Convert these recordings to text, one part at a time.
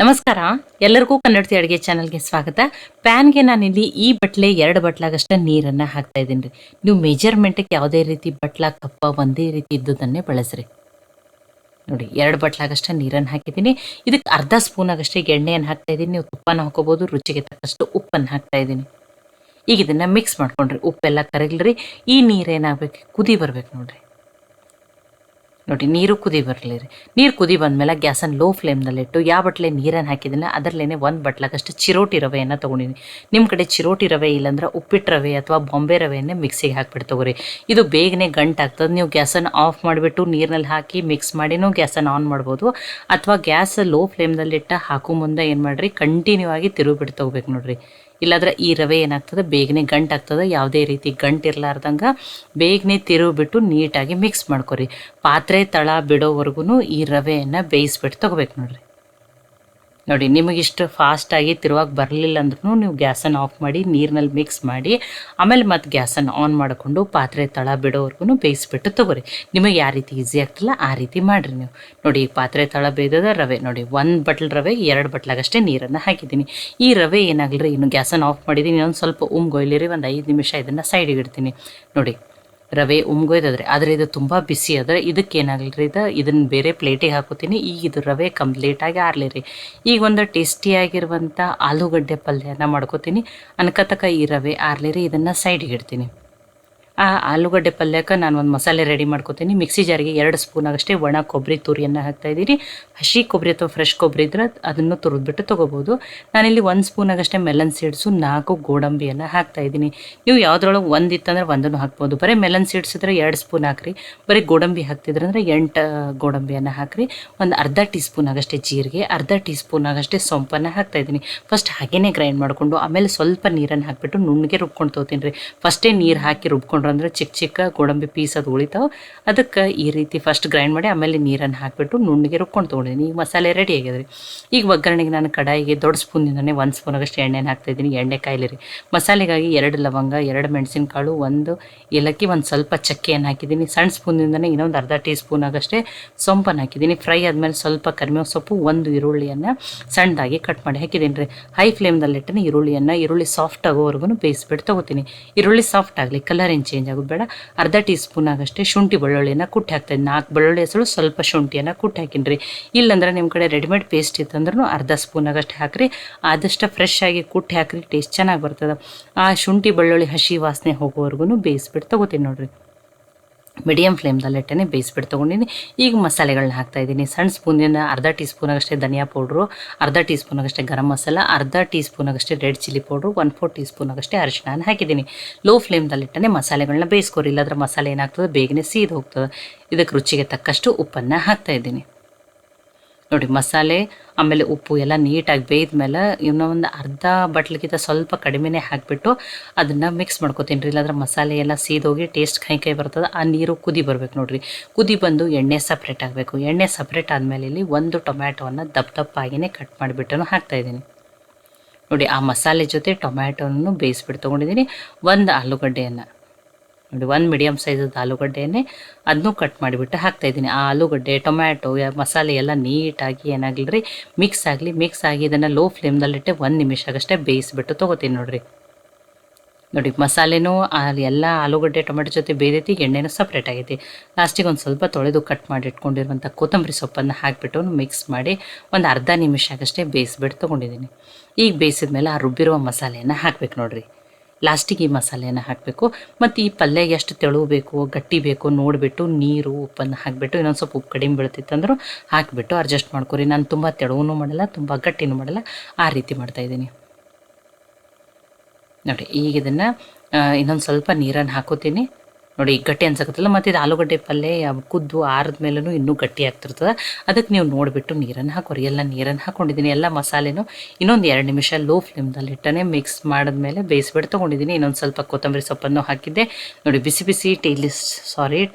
ನಮಸ್ಕಾರ. ಎಲ್ಲರಿಗೂ ಕನ್ನಡತಿ ಅಡುಗೆ ಚಾನಲ್ಗೆ ಸ್ವಾಗತ. ಪ್ಯಾನ್ಗೆ ನಾನಿಲ್ಲಿ ಈ ಬಟ್ಲೆ 2 ಬಟ್ಲಾಗಷ್ಟ ನೀರನ್ನು ಹಾಕ್ತಾ ಇದ್ದೀನಿ ರೀ. ನೀವು ಮೆಜರ್ಮೆಂಟ್ಗೆ ಯಾವುದೇ ರೀತಿ ಬಟ್ಲ ಕಪ್ಪ ಒಂದೇ ರೀತಿ ಇದ್ದುದನ್ನೇ ಬಳಸ್ರಿ. ನೋಡಿ 2 ಬಟ್ಲಾಗಷ್ಟ ನೀರನ್ನು ಹಾಕಿದ್ದೀನಿ. ಇದಕ್ಕೆ ಅರ್ಧ ಸ್ಪೂನ್ ಆಗಷ್ಟೇ ಎಣ್ಣೆಯನ್ನು ಹಾಕ್ತಾ ಇದ್ದೀನಿ. ನೀವು ತುಪ್ಪನ ಹಾಕೋಬಹುದು, ರುಚಿಗೆ ತಕ್ಕಷ್ಟು ಉಪ್ಪನ್ನು ಹಾಕ್ತಾ ಇದ್ದೀನಿ. ಈಗ ಇದನ್ನ ಮಿಕ್ಸ್ ಮಾಡ್ಕೊಂಡ್ರಿ. ಉಪ್ಪೆಲ್ಲ ಕರಗ್ಲ್ರಿ. ಈ ನೀರೇನಾಗಬೇಕು, ಕುದಿ ಬರ್ಬೇಕು ನೋಡ್ರಿ. ನೋಡಿ ನೀರು ಕುದಿ ಬರಲಿ ರೀ. ನೀರು ಕುದಿ ಬಂದಮೇಲೆ ಗ್ಯಾಸನ್ನು ಲೋ ಫ್ಲೇಮ್ನಲ್ಲಿಟ್ಟು ಯಾವ ಬಟ್ಲೆ ನೀರನ್ನು ಹಾಕಿದ್ದೀನಿ ಅದರಲ್ಲೇ 1 ಬಟ್ಲಾಗಷ್ಟು ಚಿರೋಟಿ ರವೆಯನ್ನು ತೊಗೊಂಡಿನಿ. ನಿಮ್ಮ ಕಡೆ ಚಿರೋಟಿ ರವೆ ಇಲ್ಲಾಂದ್ರೆ ಉಪ್ಪಿಟ್ಟು ರವೆ ಅಥವಾ ಬಾಂಬೆ ರವೆಯನ್ನೇ ಮಿಕ್ಸಿಗೆ ಹಾಕ್ಬಿಟ್ಟು ತೊಗೊರಿ. ಇದು ಬೇಗನೆ ಗಂಟಾಗ್ತದೆ. ನೀವು ಗ್ಯಾಸನ್ನು ಆಫ್ ಮಾಡಿಬಿಟ್ಟು ನೀರಿನಲ್ಲಿ ಹಾಕಿ ಮಿಕ್ಸ್ ಮಾಡಿನೂ ಗ್ಯಾಸನ್ನು ಆನ್ ಮಾಡ್ಬೋದು. ಅಥವಾ ಗ್ಯಾಸ್ ಲೋ ಫ್ಲೇಮ್ನಲ್ಲಿಟ್ಟು ಹಾಕೋ ಮುಂದೆ ಏನು ಮಾಡಿರಿ, ಕಂಟಿನ್ಯೂ ಆಗಿ ತಿರುಗಿಬಿಟ್ಟು ತೊಗೋಬೇಕು ನೋಡಿರಿ. ಇಲ್ಲಾಂದ್ರೆ ಈ ರವೆ ಏನಾಗ್ತದೆ, ಬೇಗನೆ ಗಂಟಾಗ್ತದೆ. ಯಾವುದೇ ರೀತಿ ಗಂಟು ಇರಲಾರ್ದಂಗೆ ಬೇಗನೆ ತಿರುಗಿಬಿಟ್ಟು ನೀಟಾಗಿ ಮಿಕ್ಸ್ ಮಾಡ್ಕೊರಿ. ಪಾತ್ರೆ ತಳ ಬಿಡೋವರೆಗೂ ಈ ರವೆಯನ್ನು ಬೇಯಿಸ್ಬಿಟ್ಟು ತೊಗೋಬೇಕು ನೋಡಿರಿ. ನೋಡಿ ನಿಮಗಿಷ್ಟು ಫಾಸ್ಟಾಗಿ ತಿರುವಾಗಿ ಬರಲಿಲ್ಲ ಅಂದ್ರೂ ನೀವು ಗ್ಯಾಸನ್ನು ಆಫ್ ಮಾಡಿ ನೀರಿನಲ್ಲಿ ಮಿಕ್ಸ್ ಮಾಡಿ ಆಮೇಲೆ ಮತ್ತೆ ಗ್ಯಾಸನ್ನು ಆನ್ ಮಾಡಿಕೊಂಡು ಪಾತ್ರೆ ತಳ ಬಿಡೋವರೆಗೂ ಬೇಯಿಸ್ಬಿಟ್ಟು ತೊಗೋರಿ. ನಿಮಗೆ ಯಾವ ರೀತಿ ಈಸಿ ಆಗ್ತಿಲ್ಲ ಆ ರೀತಿ ಮಾಡಿರಿ ನೀವು. ನೋಡಿ ಪಾತ್ರೆ ತಳ ಬೇಯ್ದದ ರವೆ ನೋಡಿ 1 ಬಟ್ಲ್ ರವೆ 2 ಬಟ್ಲಾಗಷ್ಟೇ ನೀರನ್ನು ಹಾಕಿದ್ದೀನಿ. ಈ ರವೆ ಏನಾಗಲ್ರಿ, ಇನ್ನು ಗ್ಯಾಸನ್ನು ಆಫ್ ಮಾಡಿದ್ದೀನಿ. ಇನ್ನೊಂದು ಸ್ವಲ್ಪ ಉಮ್ಗೊಯ್ಲಿರಿ. ಒಂದು 5 ನಿಮಿಷ ಇದನ್ನು ಸೈಡಿಗೆ ಇಡ್ತೀನಿ. ನೋಡಿ ರವೆ ಉಮ್ಗೊಯ್ದಾದ್ರೆ, ಆದರೆ ಇದು ತುಂಬ ಬಿಸಿ ಆದರೆ ಇದಕ್ಕೆ ಏನಾಗಲ್ರಿ, ಇದನ್ನು ಬೇರೆ ಪ್ಲೇಟಿಗೆ ಹಾಕೋತೀನಿ. ಈಗ ಇದು ರವೆ ಕಂಪ್ಲೀಟಾಗಿ ಆರ್ಲಿರಿ. ಈಗ ಒಂದು ಟೇಸ್ಟಿಯಾಗಿರುವಂಥ ಆಲೂಗಡ್ಡೆ ಪಲ್ಯನ ಮಾಡ್ಕೋತೀನಿ. ಅನ್ಕತಕ ಈ ರವೆ ಆರ್ಲಿರಿ. ಇದನ್ನು ಸೈಡಿಗೆ ಇಡ್ತೀನಿ. ಆ ಆಲೂಗಡ್ಡೆ ಪಲ್ಯಕ್ಕೆ ನಾನು ಒಂದು ಮಸಾಲೆ ರೆಡಿ ಮಾಡ್ಕೋತೀನಿ. ಮಿಕ್ಸಿ ಜಾರಿಗೆ 2 ಸ್ಪೂನ್ ಆಗಷ್ಟೇ ಒಣ ಕೊಬ್ಬರಿ ತುರಿಯನ್ನು ಹಾಕ್ತಾಯಿದ್ದೀನಿ. ಹಸಿ ಕೊಬ್ಬರಿ ಅಥವಾ ಫ್ರೆಶ್ ಕೊಬ್ಬರಿ ಇದ್ರೆ ಅದನ್ನು ತುರಿದ್ಬಿಟ್ಟು ತೊಗೋಬೋದು. ನಾನಿಲ್ಲಿ 1 ಸ್ಪೂನ್ ಆಗಷ್ಟೇ ಮೆಲನ್ ಸೀಡ್ಸು, 4 ಗೋಡಂಬಿಯನ್ನು ಹಾಕ್ತಾಯಿದ್ದೀನಿ. ನೀವು ಯಾವುದ್ರೊಳಗೆ ಒಂದಿತ್ತಂದ್ರೆ ಒಂದನ್ನು ಹಾಕ್ಬೋದು. ಬರೀ ಮೆಲನ್ ಸೀಡ್ಸ್ ಇದ್ರೆ 2 ಸ್ಪೂನ್ ಹಾಕ್ರಿ. ಬರೀ ಗೋಡಂಬಿ ಹಾಕ್ತಿದ್ರೆ ಅಂದರೆ 8 ಗೋಡಂಬಿಯನ್ನು ಹಾಕ್ರಿ. ಒಂದು ಅರ್ಧ ಟೀ ಸ್ಪೂನ್ ಆಗಷ್ಟೇ ಜೀರಿಗೆ, ಅರ್ಧ ಟೀ ಸ್ಪೂನ್ ಆಗಷ್ಟೇ ಸೊಂಪನ್ನು ಹಾಕ್ತಾಯಿದ್ದೀನಿ. ಫಸ್ಟ್ ಹಾಗೇ ಗ್ರೈಂಡ್ ಮಾಡಿಕೊಂಡು ಆಮೇಲೆ ಸ್ವಲ್ಪ ನೀರನ್ನು ಹಾಕಿಬಿಟ್ಟು ನುಣ್ಣಗೆ ರುಬ್ಕೊಂಡು ತೊಗೋತೀನಿ ರೀ. ಫಸ್ಟೇ ನೀರು ಹಾಕಿ ರುಬ್ಕೊಂಡ್ರೆ ಅಂದ್ರೆ ಚಿಕ್ಕ ಚಿಕ್ಕ ಗೋಡಂಬಿ ಪೀಸ್ ಅದು ಉಳಿತಾವೆ. ಅದಕ್ಕೆ ಈ ರೀತಿ ಫಸ್ಟ್ ಗ್ರೈಂಡ್ ಮಾಡಿ ಆಮೇಲೆ ನೀರನ್ನು ಹಾಕಿಬಿಟ್ಟು ನುಣ್ಣಗೆ ರುಬ್ಕೊಂಡು ತೊಗೊಂಡಿದ್ದೀನಿ. ಈಗ ಮಸಾಲೆ ರೆಡಿ ಆಗಿದೆ. ಈಗ ಒಗ್ಗರಣೆಗೆ ನಾನು ಕಡಾಯಿಗೆ ದೊಡ್ಡ ಸ್ಪೂನಿಂದನೇ 1 ಸ್ಪೂನ್ ಆಗಷ್ಟು ಎಣ್ಣೆನ ಹಾಕ್ತಾಯಿದ್ದೀನಿ. ಎಣ್ಣೆ ಕಾಯ್ಲಿರಿ. ಮಸಾಲೆಗಾಗಿ 2 ಲವಂಗ, 2 ಮೆಣಸಿನಕಾಳು, 1 ಏಲಕ್ಕಿ, ಒಂದು ಸ್ವಲ್ಪ ಚಕ್ಕೆಯನ್ನು ಹಾಕಿದ್ದೀನಿ. ಸಣ್ಣ ಸ್ಪೂನಿಂದನೇ ಇನ್ನೊಂದು ಅರ್ಧ ಟೀ ಸ್ಪೂನ್ ಆಗಷ್ಟೇ ಸೊಂಪನ್ನು ಹಾಕಿದ್ದೀನಿ. ಫ್ರೈ ಆದಮೇಲೆ ಸ್ವಲ್ಪ ಕರಿಬೇವು ಸೊಪ್ಪು, 1 ಈರುಳ್ಳಿಯನ್ನು ಸಣ್ಣದಾಗಿ ಕಟ್ ಮಾಡಿ ಹಾಕಿದ್ದೀನಿ ರೀ. ಹೈ ಫ್ಲೇಮ್ದಲ್ಲಿಟ್ಟು ಈರುಳ್ಳಿ ಸಾಫ್ಟ್ ಆಗೋವರೆಗೂ ಬೇಯಿಸ್ಬಿಟ್ಟು ತೊಗೋತೀನಿ. ಈರುಳ್ಳಿ ಸಾಫ್ಟ್ ಆಗಲಿ, ಕಲರ್ ಏನು ಚೇಂಜ್ ಆಗೋದು ಬೇಡ. ಅರ್ಧ ಟೀ ಸ್ಪೂನ್ ಆಗಷ್ಟೇ ಶುಂಠಿ ಬೆಳ್ಳುಳ್ಳಿಯನ್ನು ಕುಟ್ಟಿ ಹಾಕ್ತಾಯಿದ್ದೀನಿ. 4 ಬೆಳ್ಳುಳ್ಳಿ ಹೆಸರು, ಸ್ವಲ್ಪ ಶುಂಠಿಯನ್ನು ಕುಟ್ಟಿ ಹಾಕಿನ್ರಿ. ಇಲ್ಲಾಂದ್ರೆ ನಿಮ್ಮ ಕಡೆ ರೆಡಿಮೇಡ್ ಪೇಸ್ಟ್ ಇತ್ತಂದ್ರೂ ಅರ್ಧ ಸ್ಪೂನ್ ಆಗಷ್ಟು ಹಾಕಿರಿ. ಆದಷ್ಟು ಫ್ರೆಶ್ ಆಗಿ ಕುಟ್ಟಿ ಹಾಕಿರಿ, ಟೇಸ್ಟ್ ಚೆನ್ನಾಗಿ ಬರ್ತದೆ. ಆ ಶುಂಠಿ ಬೆಳ್ಳುಳ್ಳಿ ಹಸಿ ವಾಸನೆ ಹೋಗೋವರೆಗೂ ಬೇಯಿಸ್ಬಿಟ್ಟು ತೊಗೋತೀನಿ ನೋಡಿರಿ. ಮೀಡಿಯಮ್ ಫ್ಲೇಮ್ದಲ್ಲಿಟ್ಟೇ ಬೇಯಿಸ್ಬಿಟ್ಟು ತೊಗೊಂಡಿನಿ. ಈಗ ಮಸಾಲೆಗಳನ್ನ ಹಾಕ್ತಾಯಿದ್ದೀನಿ. ಸಣ್ಣ ಸ್ಪೂನಿಂದ ಅರ್ಧ ಟೀ ಸ್ಪೂನ್ ಆಗಷ್ಟೇ ಧನಿಯಾ ಪೌಡ್ರು, ಅರ್ಧ ಟೀ ಸ್ಪೂನ್ ಆಗಷ್ಟೇ ಗರಂ ಮಸಾಲ, ಅರ್ಧ ಟೀ ಸ್ಪೂನ್ ಆಗಷ್ಟೇ red chilli powder, 1/4 tea spoon ಆಗಷ್ಟೇ ಅರಿಶಿನ ಹಾಕಿದ್ದೀನಿ. ಲೋ ಫ್ಲೇಮ್ದಲ್ಲಿಟ್ಟೇ ಮಸಾಲೆಗಳನ್ನ ಬೇಯಿಸ್ಕೊರಿ. ಇಲ್ಲಾಂದ್ರೆ ಮಸಾಲೆ ಏನಾಗ್ತದೆ, ಬೇಗನೆ ಸೀದು ಹೋಗ್ತದೆ. ಇದಕ್ಕೆ ರುಚಿಗೆ ತಕ್ಕಷ್ಟು ಉಪ್ಪನ್ನು ಹಾಕ್ತಾಯಿದ್ದೀನಿ. ನೋಡಿ ಮಸಾಲೆ ಆಮೇಲೆ ಉಪ್ಪು ಎಲ್ಲ ನೀಟಾಗಿ ಬೇಯ್ದ ಮೇಲೆ ಇನ್ನೂ ಒಂದು ಅರ್ಧ ಬಟ್ಲಿಗಿಂತ ಸ್ವಲ್ಪ ಕಡಿಮೆನೇ ಹಾಕಿಬಿಟ್ಟು ಅದನ್ನು ಮಿಕ್ಸ್ ಮಾಡ್ಕೊತೀನಿ ರೀ. ಇಲ್ಲಾಂದ್ರೆ ಮಸಾಲೆ ಎಲ್ಲ ಸೀದೋಗಿ ಟೇಸ್ಟ್ ಕೈ ಬರ್ತದೆ. ಆ ನೀರು ಕುದಿ ಬರ್ಬೇಕು ನೋಡಿರಿ. ಕುದಿ ಬಂದು ಎಣ್ಣೆ ಸಪ್ರೇಟ್ ಆಗಬೇಕು. ಎಣ್ಣೆ ಸಪ್ರೇಟ್ ಆದಮೇಲೆ ಇಲ್ಲಿ 1 ಟೊಮ್ಯಾಟೊವನ್ನು ದಪ್ಪಾಗಿಯೇ ಕಟ್ ಮಾಡಿಬಿಟ್ಟು ಹಾಕ್ತಾಯಿದ್ದೀನಿ. ನೋಡಿ ಆ ಮಸಾಲೆ ಜೊತೆ ಟೊಮ್ಯಾಟೊನೂ ಬೇಯಿಸ್ಬಿಟ್ಟು ತೊಗೊಂಡಿದ್ದೀನಿ. 1 ಆಲೂಗಡ್ಡೆಯನ್ನು ನೋಡಿ 1 ಮೀಡಿಯಮ್ ಸೈಜದ ಆಲೂಗಡ್ಡೆಯನ್ನೇ ಅದನ್ನೂ ಕಟ್ ಮಾಡಿಬಿಟ್ಟು ಹಾಕ್ತಾಯಿದ್ದೀನಿ. ಆ ಆಲೂಗಡ್ಡೆ ಟೊಮ್ಯಾಟೊ ಮಸಾಲೆ ಎಲ್ಲ ನೀಟಾಗಿ ಏನಾಗಲಿ ಮಿಕ್ಸ್ ಆಗಿ ಇದನ್ನು ಲೋ ಫ್ಲೇಮ್ದಲ್ಲಿಟ್ಟೆ 1 ನಿಮಿಷ ಆಗಷ್ಟೇ ಬೇಯಿಸ್ಬಿಟ್ಟು ತೊಗೋತೀನಿ ನೋಡಿರಿ. ನೋಡಿ ಮಸಾಲೆನೂ ಎಲ್ಲ ಆಲೂಗಡ್ಡೆ ಟೊಮೆಟೊ ಜೊತೆ ಬೇಯ್ದೈತಿ. ಎಣ್ಣೆನೂ ಸಪ್ರೇಟ್ ಆಗೈತಿ. ಲಾಸ್ಟಿಗೆ ಒಂದು ಸ್ವಲ್ಪ ತೊಳೆದು ಕಟ್ ಮಾಡಿ ಇಟ್ಕೊಂಡಿರುವಂಥ ಕೊತ್ತಂಬರಿ ಸೊಪ್ಪನ್ನು ಹಾಕಿಬಿಟ್ಟು ಮಿಕ್ಸ್ ಮಾಡಿ ಒಂದು ಅರ್ಧ ನಿಮಿಷ ಆಗಷ್ಟೇ ಬೇಯಿಸ್ಬಿಟ್ಟು ತೊಗೊಂಡಿದ್ದೀನಿ. ಈಗ ಬೇಯಿಸಿದ ಮೇಲೆ ಆ ರುಬ್ಬಿರುವ ಮಸಾಲೆಯನ್ನು ಹಾಕ್ಬೇಕು ನೋಡಿರಿ. ಲಾಸ್ಟಿಗೆ ಈ ಮಸಾಲೆಯನ್ನು ಹಾಕಬೇಕು. ಮತ್ತು ಈ ಪಲ್ಯಗೆ ಎಷ್ಟು ತೆಳು ಬೇಕು, ಗಟ್ಟಿ ಬೇಕು ನೋಡಿಬಿಟ್ಟು ನೀರು ಉಪ್ಪನ್ನು ಹಾಕಿಬಿಟ್ಟು ಇನ್ನೊಂದು ಸ್ವಲ್ಪ ಉಪ್ಪು ಕಡಿಮೆ ಬೀಳ್ತಿತ್ತಂದ್ರೂ ಹಾಕಿಬಿಟ್ಟು ಅಡ್ಜಸ್ಟ್ ಮಾಡ್ಕೊರಿ. ನಾನು ತುಂಬ ತೆಳುವೂ ಮಾಡಲ್ಲ, ತುಂಬ ಗಟ್ಟಿನೂ ಮಾಡಲ್ಲ, ಆ ರೀತಿ ಮಾಡ್ತಾಯಿದ್ದೀನಿ ನೋಡಿ. ಈಗ ಇದನ್ನು ಇನ್ನೊಂದು ಸ್ವಲ್ಪ ನೀರನ್ನು ಹಾಕೋತೀನಿ. ನೋಡಿ ಈಗ ಗಟ್ಟಿ ಅನ್ಸಕತ್ತಲ್ಲ. ಮತ್ತು ಇದು ಆಲೂಗಡ್ಡೆ ಪಲ್ಯ ಕುದ್ದು ಆರಿದ ಮೇಲೂ ಇನ್ನೂ ಗಟ್ಟಿ ಆಗ್ತಿರ್ತದೆ. ಅದಕ್ಕೆ ನೀವು ನೋಡಿಬಿಟ್ಟು ನೀರನ್ನು ಹಾಕೋರಿ. ಎಲ್ಲ ನೀರನ್ನು ಹಾಕ್ಕೊಂಡಿದ್ದೀನಿ. ಎಲ್ಲ ಮಸಾಲೆನೂ ಇನ್ನೊಂದು 2 ನಿಮಿಷ ಲೋ ಫ್ಲೇಮ್ದಲ್ಲಿಟ್ಟನೆ ಮಿಕ್ಸ್ ಮಾಡಿದ್ಮೇಲೆ ಬೇಯಿಸ್ಬಿಟ್ಟು ತೊಗೊಂಡಿದ್ದೀನಿ. ಇನ್ನೊಂದು ಸ್ವಲ್ಪ ಕೊತ್ತಂಬರಿ ಸೊಪ್ಪನ್ನು ಹಾಕಿದ್ದೆ. ನೋಡಿ ಬಿಸಿ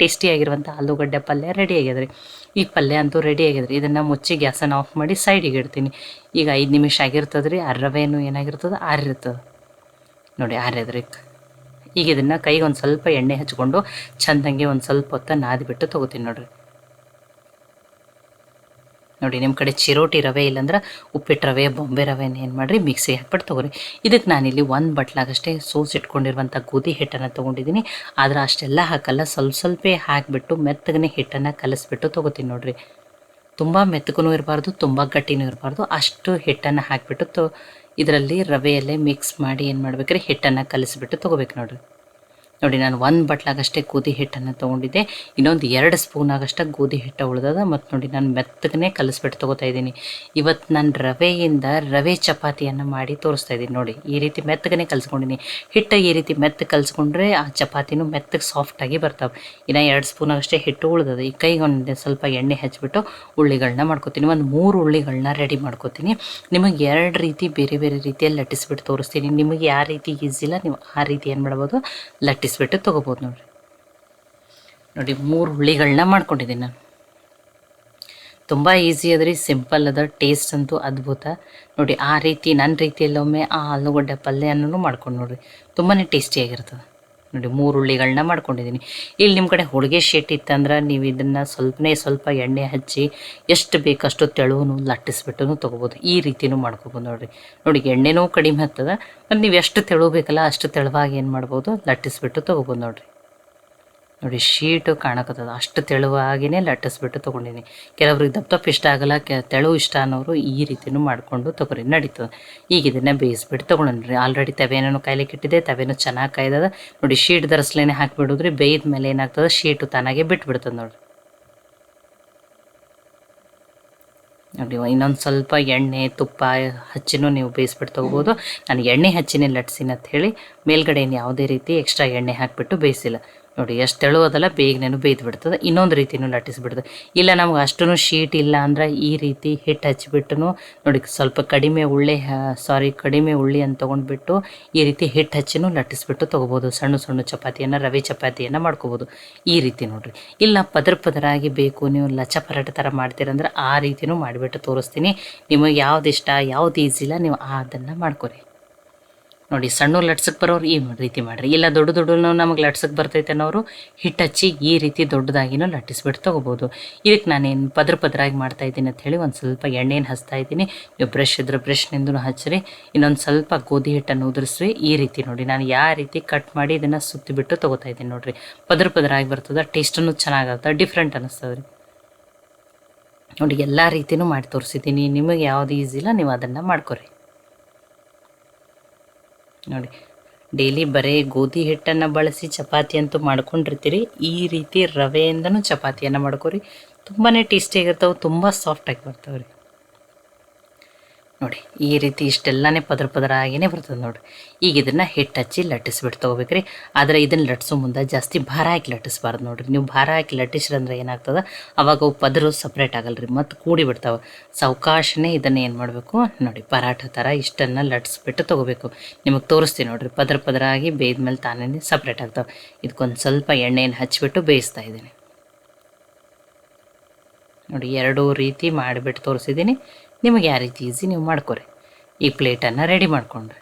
ಟೇಸ್ಟಿಯಾಗಿರುವಂಥ ಆಲೂಗಡ್ಡೆ ಪಲ್ಯ ರೆಡಿ ಆಗ್ಯದ್ರಿ. ಈ ಪಲ್ಯ ಅಂತೂ ರೆಡಿ ಆಗ್ಯದ್ರಿ. ಇದನ್ನು ಮುಚ್ಚಿ ಗ್ಯಾಸನ್ನು ಆಫ್ ಮಾಡಿ ಸೈಡಿಗೆ ಇಡ್ತೀನಿ. ಈಗ 5 ನಿಮಿಷ ಆಗಿರ್ತದೆ ರೀ. ಆ ರವೆನೂ ಏನಾಗಿರ್ತದೆ, ಆರಿರ್ತದೆ ನೋಡಿ, ಆರ್ಯದ್ರಿ. ಈಗ ಇದನ್ನು ಕೈಗೆ ಒಂದು ಸ್ವಲ್ಪ ಎಣ್ಣೆ ಹಚ್ಕೊಂಡು ಚೆಂದಂಗೆ ಒಂದು ಸ್ವಲ್ಪ ಹೊತ್ತು ನಾದಿಬಿಟ್ಟು ತೊಗೋತೀನಿ ನೋಡಿರಿ. ನೋಡಿ ನಿಮ್ಮ ಕಡೆ ಚಿರೋಟಿ ರವೆ ಇಲ್ಲಾಂದ್ರೆ ಉಪ್ಪಿಟ್ಟು ರವೆ ಬಾಂಬೆ ರವೆನ ಏನು ಮಾಡಿರಿ ಮಿಕ್ಸಿಗೆ ಹಾಕ್ಬಿಟ್ಟು ತೊಗೊರಿ. ಇದಕ್ಕೆ ನಾನಿಲ್ಲಿ ಒಂದು ಬಟ್ಲಾಗಷ್ಟೇ ಸೋಸಿಟ್ಕೊಂಡಿರುವಂಥ ಗೋಧಿ ಹಿಟ್ಟನ್ನು ತೊಗೊಂಡಿದ್ದೀನಿ. ಆದ್ರೆ ಅಷ್ಟೆಲ್ಲ ಹಾಕಲ್ಲ, ಸ್ವಲ್ಪ ಹಾಕಿಬಿಟ್ಟು ಮೆತ್ತಗನೆ ಹಿಟ್ಟನ್ನು ಕಲಿಸ್ಬಿಟ್ಟು ತೊಗೋತೀನಿ ನೋಡಿರಿ. ತುಂಬ ಮೆತ್ತಗೂ ಇರಬಾರ್ದು, ತುಂಬ ಗಟ್ಟಿನೂ ಇರಬಾರ್ದು, ಅಷ್ಟು ಹಿಟ್ಟನ್ನು ಹಾಕಿಬಿಟ್ಟು ಇದರಲ್ಲಿ ರವೆಯಲ್ಲೇ ಮಿಕ್ಸ್ ಮಾಡಿ ಏನು ಮಾಡ್ಬೇಕ್ರಿ ಹಿಟ್ಟನ್ನು ಕಲಿಸ್ಬಿಟ್ಟು ತೊಗೋಬೇಕು ನೋಡಿರಿ. ನೋಡಿ ನಾನು ಒಂದು ಬಟ್ಲಾಗಷ್ಟೇ ಗೋಧಿ ಹಿಟ್ಟನ್ನು ತೊಗೊಂಡಿದ್ದೆ, ಇನ್ನೊಂದು 2 ಸ್ಪೂನ್ ಆಗಷ್ಟೇ ಗೋಧಿ ಹಿಟ್ಟು ಉಳ್ದದ. ಮತ್ತು ನೋಡಿ ನಾನು ಮೆತ್ತಗನೆ ಕಲಿಸ್ಬಿಟ್ಟು ತೊಗೋತಾ ಇದ್ದೀನಿ. ಇವತ್ತು ನಾನು ರವೆಯಿಂದ ರವೆ ಚಪಾತಿಯನ್ನು ಮಾಡಿ ತೋರಿಸ್ತಾ ಇದ್ದೀನಿ. ನೋಡಿ ಈ ರೀತಿ ಮೆತ್ತಗನೆ ಕಲಿಸ್ಕೊಂಡಿನಿ. ಹಿಟ್ಟು ಈ ರೀತಿ ಮೆತ್ತಗೆ ಕಲಿಸ್ಕೊಂಡ್ರೆ ಆ ಚಪಾತಿನೂ ಮೆತ್ತಗೆ ಸಾಫ್ಟಾಗಿ ಬರ್ತಾವೆ. ಇನ್ನು 2 ಸ್ಪೂನ್ ಆಗಷ್ಟೇ ಹಿಟ್ಟು ಉಳ್ದದ. ಈ ಕೈಗೆ ಒಂದು ಸ್ವಲ್ಪ ಎಣ್ಣೆ ಹಚ್ಬಿಟ್ಟು ಉಳ್ಳಿಗಳನ್ನ ಮಾಡ್ಕೊತೀನಿ. ಒಂದು 3 ಉಳ್ಳಿಗಳನ್ನ ರೆಡಿ ಮಾಡ್ಕೊತೀನಿ. ನಿಮಗೆ 2 ರೀತಿ ಬೇರೆ ಬೇರೆ ರೀತಿಯಲ್ಲಿ ಲಟ್ಟಿಸ್ಬಿಟ್ಟು ತೋರಿಸ್ತೀನಿ. ನಿಮಗೆ ಯಾವ ರೀತಿ ಈಸಿಲ್ಲ ನೀವು ಆ ರೀತಿ ಏನು ಮಾಡ್ಬೋದು ಲಟ್ಟಿಸ್ಬಿಟ್ಟು ತೊಗೋಬೋದು ನೋಡಿರಿ. ನೋಡಿ 3 ಹುಳಿಗಳನ್ನ ಮಾಡ್ಕೊಂಡಿದ್ದೀನಿ ನಾನು. ತುಂಬ ಈಸಿ ಅದ್ರಿ, ಸಿಂಪಲ್ ಅದ, ಟೇಸ್ಟ್ ಅಂತೂ ಅದ್ಭುತ. ನೋಡಿ ಆ ರೀತಿ ನನ್ನ ರೀತಿಯಲ್ಲಿ ಒಮ್ಮೆ ಆ ಆಲೂಗಡ್ಡೆ ಪಲ್ಯನೂ ಮಾಡ್ಕೊಂಡು ನೋಡಿರಿ, ತುಂಬಾ ಟೇಸ್ಟಿಯಾಗಿರ್ತದೆ. ನೋಡಿ 3 ಉಳ್ಳಿಗಳನ್ನ ಮಾಡ್ಕೊಂಡಿದ್ದೀನಿ. ಇಲ್ಲಿ ನಿಮ್ಮ ಕಡೆ ಹೋಳಿಗೆ ಶೀಟ್ ಇತ್ತಂದ್ರೆ ನೀವು ಇದನ್ನು ಸ್ವಲ್ಪ ಎಣ್ಣೆ ಹಚ್ಚಿ ಎಷ್ಟು ಬೇಕಷ್ಟು ತೆಳುವೂ ಲಟ್ಟಿಸ್ಬಿಟ್ಟು ತೊಗೋಬೋದು. ಈ ರೀತಿನೂ ಮಾಡ್ಕೊಬೋದು ನೋಡಿರಿ. ನೋಡಿ ಎಣ್ಣೆನೂ ಕಡಿಮೆ ಹತ್ತದ, ಮತ್ತು ನೀವು ಎಷ್ಟು ತೆಳು ಬೇಕಲ್ಲ ಅಷ್ಟು ತೆಳುವಾಗಿ ಏನು ಮಾಡ್ಬೋದು ಲಟ್ಟಿಸ್ಬಿಟ್ಟು ತೊಗೋಬೋದು ನೋಡಿರಿ. ನೋಡಿ ಶೀಟು ಕಾಣಕತ್ತದ, ಅಷ್ಟು ತೆಳುವಾಗಿಯೇ ಲಟ್ಟಿಸ್ಬಿಟ್ಟು ತೊಗೊಂಡಿನಿ. ಕೆಲವ್ರಿಗೆ ದಪ್ಪ ಇಷ್ಟ ಆಗಲ್ಲ, ತೆಳು ಇಷ್ಟ ಅನ್ನೋರು ಈ ರೀತಿನೂ ಮಾಡಿಕೊಂಡು ತೊಗೊರಿ, ನಡೀತದೆ. ಈಗ ಇದನ್ನು ಬೇಯಿಸ್ಬಿಟ್ಟು ತೊಗೊಂಡ್ರಿ. ಆಲ್ರೆಡಿ ತವೆನೂ ಕಾಯ್ಲಿಕ್ಕೆ ಇಟ್ಟಿದೆ, ತವೆನೂ ಚೆನ್ನಾಗಿ ಕಾಯ್ದದ. ನೋಡಿ ಶೀಟ್ ದರಸ್ಲೇನೆ ಹಾಕಿಬಿಡೋದ್ರಿ, ಬೇಯ್ದ ಮೇಲೆ ಏನಾಗ್ತದೆ ಶೀಟು ತಾನಾಗೆ ಬಿಟ್ಬಿಡ್ತದೆ ನೋಡಿ. ನೋಡಿ ಇನ್ನೊಂದು ಸ್ವಲ್ಪ ಎಣ್ಣೆ ತುಪ್ಪ ಹಚ್ಚಿನೂ ನೀವು ಬೇಯಿಸ್ಬಿಟ್ಟು ತೊಗೋಬೋದು. ನಾನು ಎಣ್ಣೆ ಹಚ್ಚಿನೇ ಲಟ್ಸಿನ ಅಂತ ಹೇಳಿ ಮೇಲ್ಗಡೆ ಯಾವುದೇ ರೀತಿ ಎಕ್ಸ್ಟ್ರಾ ಎಣ್ಣೆ ಹಾಕಿಬಿಟ್ಟು ಬೇಯಿಸಿಲ್ಲ. ನೋಡಿ ಎಷ್ಟು ತೆಳುವುದಲ್ಲ ಬೇಗನೇನು ಬೇಯ್ದು ಬಿಡ್ತದೆ. ಇನ್ನೊಂದು ರೀತಿಯೂ ಲಟ್ಟಿಸ್ಬಿಡ್ತದೆ. ಇಲ್ಲ ನಮ್ಗೆ ಅಷ್ಟೂ ಶೀಟ್ ಇಲ್ಲ ಅಂದ್ರೆ ಈ ರೀತಿ ಹಿಟ್ಟು ಹಚ್ಚಿಬಿಟ್ಟು ನೋಡಿ ಸ್ವಲ್ಪ ಕಡಿಮೆ ಉಳ್ಳಿ ಅಂತ ತೊಗೊಂಡ್ಬಿಟ್ಟು ಈ ರೀತಿ ಹಿಟ್ಟು ಹಚ್ಚಿನೂ ಲಟ್ಟಿಸ್ಬಿಟ್ಟು ತೊಗೋಬೋದು. ಸಣ್ಣ ಚಪಾತಿಯನ್ನು ರವೆ ಚಪಾತಿಯನ್ನು ಮಾಡ್ಕೋಬೋದು ಈ ರೀತಿ ನೋಡಿರಿ. ಇಲ್ಲ ಪದರಾಗಿ ಬೇಕು ನೀವು ಲಚ್ಚ ಪರಾಟ ಥರ ಮಾಡ್ತೀರಂದ್ರೆ ಆ ರೀತಿಯೂ ಮಾಡಿಬಿಟ್ಟು ತೋರಿಸ್ತೀನಿ. ನಿಮಗೆ ಯಾವ್ದು ಇಷ್ಟ ಯಾವ್ದು ಈಸಿಲ್ಲ ನೀವು ಅದನ್ನು ಮಾಡ್ಕೊರಿ. ನೋಡಿ ಸಣ್ಣ ಲಟ್ಸಕ್ಕೆ ಬರೋರು ಈ ರೀತಿ ಮಾಡಿರಿ. ಇಲ್ಲ ದೊಡ್ಡ ನಮಗೆ ಲಟ್ಸಕ್ಕೆ ಬರ್ತೈತೆ ಅನ್ನೋರು ಹಿಟ್ಟು ಹಚ್ಚಿ ಈ ರೀತಿ ದೊಡ್ಡದಾಗಿನೂ ಲಟ್ಟಿಸ್ಬಿಟ್ಟು ತೊಗೋಬೋದು. ಇದಕ್ಕೆ ನಾನೇನು ಪದರಾಗಿ ಮಾಡ್ತಾಯಿದ್ದೀನಿ ಅಂತ ಹೇಳಿ ಒಂದು ಸ್ವಲ್ಪ ಎಣ್ಣೆನ ಹಚ್ತಾ ಇದ್ದೀನಿ. ನೀವು ಬ್ರಷ್ ಇದ್ರೆ ಬ್ರಷ್ನಿಂದೂ ಹಚ್ಚಿರಿ. ಇನ್ನೊಂದು ಸ್ವಲ್ಪ ಗೋಧಿ ಹಿಟ್ಟನ್ನು ಉದುರಿಸ್ರಿ. ಈ ರೀತಿ ನೋಡಿ ನಾನು ಯಾವ ರೀತಿ ಕಟ್ ಮಾಡಿ ಇದನ್ನು ಸುತ್ತಿಬಿಟ್ಟು ತೊಗೋತಾ ಇದ್ದೀನಿ ನೋಡಿರಿ. ಪದರಾಗಿ ಬರ್ತದೆ, ಟೇಸ್ಟೂ ಚೆನ್ನಾಗಾಗ್ತದೆ, ಡಿಫ್ರೆಂಟ್ ಅನ್ನಿಸ್ತದೆ ರೀ. ನೋಡಿ ಎಲ್ಲ ರೀತಿಯೂ ಮಾಡಿ ತೋರಿಸಿದ್ದೀನಿ. ನಿಮಗೆ ಯಾವುದು ಈಸಿಲ್ಲ ನೀವು ಅದನ್ನು ಮಾಡ್ಕೊರಿ. ನೋಡಿ ಡೈಲಿ ಬರೀ ಗೋಧಿ ಹಿಟ್ಟನ್ನು ಬಳಸಿ ಚಪಾತಿ ಅಂತೂ ಮಾಡ್ಕೊಂಡಿರ್ತೀರಿ. ಈ ರೀತಿ ರವೆಯಿಂದನೂ ಚಪಾತಿಯನ್ನು ಮಾಡ್ಕೊರಿ, ತುಂಬಾ ಟೇಸ್ಟಿಯಾಗಿರ್ತಾವೆ, ತುಂಬ ಸಾಫ್ಟಾಗಿ ಬರ್ತಾವೆ ರೀ. ನೋಡಿ ಈ ರೀತಿ ಇಷ್ಟೆಲ್ಲನೇ ಪದರಾಗಿಯೇ ಬರ್ತದೆ ನೋಡಿ. ಈಗ ಇದನ್ನು ಹಿಟ್ಟು ಹಚ್ಚಿ ಲಟ್ಟಿಸ್ಬಿಟ್ಟು ತೊಗೋಬೇಕ್ರಿ. ಆದರೆ ಇದನ್ನು ಲಟ್ಟಿಸೋ ಮುಂದೆ ಜಾಸ್ತಿ ಭಾರ ಹಾಕಿ ಲಟ್ಟಿಸ್ಬಾರ್ದು ನೋಡಿರಿ. ನೀವು ಭಾರ ಹಾಕಿ ಲಟ್ಟಿಸ್ರಂದ್ರೆ ಏನಾಗ್ತದೆ ಅವಾಗ ಅವು ಪದರು ಸಪ್ರೇಟ್ ಆಗಲ್ಲ ರೀ, ಮತ್ತು ಕೂಡಿ ಬಿಡ್ತಾವೆ. ಸಾವಕಾಶನೇ ಇದನ್ನು ಏನು ಮಾಡಬೇಕು ನೋಡಿ ಪರಾಠ ಥರ ಇಷ್ಟನ್ನು ಲಟ್ಟಿಸ್ಬಿಟ್ಟು ತೊಗೋಬೇಕು. ನಿಮಗೆ ತೋರಿಸ್ತೀನಿ ನೋಡಿರಿ. ಪದರಾಗಿ ಬೇಯ್ದ ಮೇಲೆ ತಾನೇ ಸಪ್ರೇಟ್ ಆಗ್ತಾವೆ. ಇದಕ್ಕೊಂದು ಸ್ವಲ್ಪ ಎಣ್ಣೆಯನ್ನು ಹಚ್ಚಿಬಿಟ್ಟು ಬೇಯಿಸ್ತಾ ಇದ್ದೀನಿ ನೋಡಿ. 2 ರೀತಿ ಮಾಡಿಬಿಟ್ಟು ತೋರಿಸಿದ್ದೀನಿ. ನಿಮಗೆ ಯಾವ ರೀತಿ ಈಸಿ ನೀವು ಮಾಡ್ಕೊರಿ. ಈ ಪ್ಲೇಟನ್ನು ರೆಡಿ ಮಾಡ್ಕೊಂಡ್ರಿ.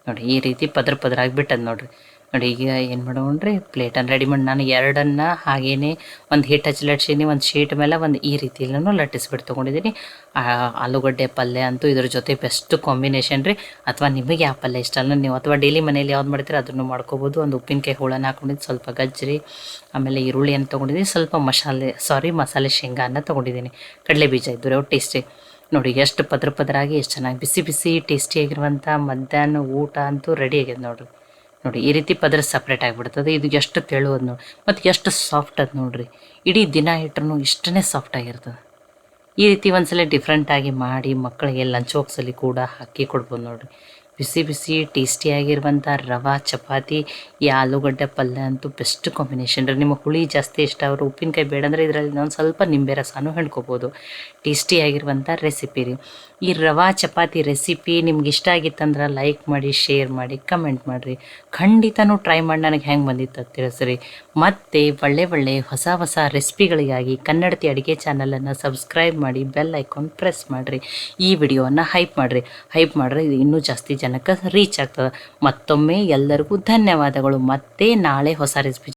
ನೋಡಿ ಈ ರೀತಿ ಪದರಾಗಿ ಬಿಟ್ಟದ್ದು ನೋಡಿರಿ. ನೋಡಿ ಈಗ ಏನು ಮಾಡೋಣ್ರಿ, ಪ್ಲೇಟನ್ನು ರೆಡಿ ಮಾಡಿ ನಾನು 2 ಹಾಗೇ ಒಂದು ಹಿಟ್ಟು ಹಚ್ಚಿ ಲಟ್ಸೀನಿ, ಒಂದು ಶೀಟ್ ಮೇಲೆ ಒಂದು ಈ ರೀತಿಯಲ್ಲೂ ಲಟ್ಟಿಸ್ಬಿಟ್ಟು ತೊಗೊಂಡಿದ್ದೀನಿ. ಆಲೂಗಡ್ಡೆ ಪಲ್ಯ ಅಂತೂ ಇದ್ರ ಜೊತೆ ಬೆಸ್ಟ್ ಕಾಂಬಿನೇಷನ್ ರೀ. ಅಥವಾ ನಿಮಗೆ ಯಾವ ಪಲ್ಯ ಇಷ್ಟ ಅಲ್ಲ ನೀವು ಅಥವಾ ಡೈಲಿ ಮನೇಲಿ ಯಾವ್ದು ಮಾಡ್ತೀರಿ ಅದನ್ನು ಮಾಡ್ಕೋಬೋದು. ಒಂದು ಉಪ್ಪಿನಕಾಯಿ ಹೋಳನ್ನು ಹಾಕೊಂಡಿದ್ದು, ಸ್ವಲ್ಪ ಗಜ್ಜರಿ, ಆಮೇಲೆ ಈರುಳ್ಳಿಯನ್ನು ತೊಗೊಂಡಿದ್ದೀನಿ, ಸ್ವಲ್ಪ ಮಸಾಲೆ ಶೇಂಗಾನ ತೊಗೊಂಡಿದ್ದೀನಿ, ಕಡಲೆ ಬೀಜ ಇದ್ದು ಟೇಸ್ಟಿ. ನೋಡಿ ಎಷ್ಟು ಪದರಾಗಿ ಎಷ್ಟು ಚೆನ್ನಾಗಿ ಬಿಸಿ ಟೇಸ್ಟಿಯಾಗಿರುವಂಥ ಮಧ್ಯಾಹ್ನ ಊಟ ಅಂತೂ ರೆಡಿ ಆಗ್ಯದ ನೋಡಿರಿ. ನೋಡಿ ಈ ರೀತಿ ಪದರ ಸಪ್ರೇಟ್ ಆಗಿಬಿಡ್ತದೆ. ಇದು ಎಷ್ಟು ತೆಳುವದು ನೋಡಿ, ಮತ್ತು ಎಷ್ಟು ಸಾಫ್ಟ್ ಅದು ನೋಡಿರಿ. ಇಡೀ ದಿನ ಇಟ್ಟರು ಇಷ್ಟೇ ಸಾಫ್ಟಾಗಿರ್ತದೆ. ಈ ರೀತಿ ಒಂದ್ಸಲ ಡಿಫ್ರೆಂಟಾಗಿ ಮಾಡಿ ಮಕ್ಕಳಿಗೆ ಲಂಚ್ ಬಾಕ್ಸಲ್ಲಿ ಕೂಡ ಹಾಕಿ ಕೊಡ್ಬೋದು ನೋಡಿರಿ. ಬಿಸಿ ಟೇಸ್ಟಿಯಾಗಿರುವಂಥ ರವಾ ಚಪಾತಿ, ಈ ಆಲೂಗಡ್ಡೆ ಪಲ್ಯ ಅಂತೂ ಬೆಸ್ಟ್ ಕಾಂಬಿನೇಷನ್ ರೀ. ನಿಮಗೆ ಹುಳಿ ಜಾಸ್ತಿ ಇಷ್ಟ ಅವರು ಉಪ್ಪಿನಕಾಯಿ ಬೇಡ ಅಂದರೆ ಇದರಲ್ಲಿ ಒಂದು ಸ್ವಲ್ಪ ನಿಂಬೆ ರಸನೂ ಹಿಂಡ್ಕೋಬೋದು. ಟೇಸ್ಟಿಯಾಗಿರುವಂಥ ರೆಸಿಪಿ ರೀ. ಈ ರವಾ ಚಪಾತಿ ರೆಸಿಪಿ ನಿಮ್ಗೆ ಇಷ್ಟ ಆಗಿತ್ತಂದ್ರೆ ಲೈಕ್ ಮಾಡಿ, ಶೇರ್ ಮಾಡಿ, ಕಮೆಂಟ್ ಮಾಡಿರಿ. ಖಂಡಿತನೂ ಟ್ರೈ ಮಾಡಿ ನನಗೆ ಹೆಂಗೆ ಬಂದಿತ್ತು ಅಂತ ತಿಳಿಸ್ರಿ. ಮತ್ತು ಒಳ್ಳೆ ಹೊಸ ರೆಸಿಪಿಗಳಿಗಾಗಿ ಕನ್ನಡತಿ ಅಡುಗೆ ಚಾನಲನ್ನು ಸಬ್ಸ್ಕ್ರೈಬ್ ಮಾಡಿ, ಬೆಲ್ ಐಕಾನ್ ಪ್ರೆಸ್ ಮಾಡಿರಿ. ಈ ವಿಡಿಯೋವನ್ನು ಹೈಪ್ ಮಾಡಿರಿ ಇದು ಇನ್ನೂ ಜಾಸ್ತಿ ಜನಕ್ಕೆ ರೀಚ್ ಆಗ್ತದೆ. ಮತ್ತೊಮ್ಮೆ ಎಲ್ಲರಿಗೂ ಧನ್ಯವಾದಗಳು. ಮತ್ತೆ ನಾಳೆ ಹೊಸ ರೆಸಿಪಿ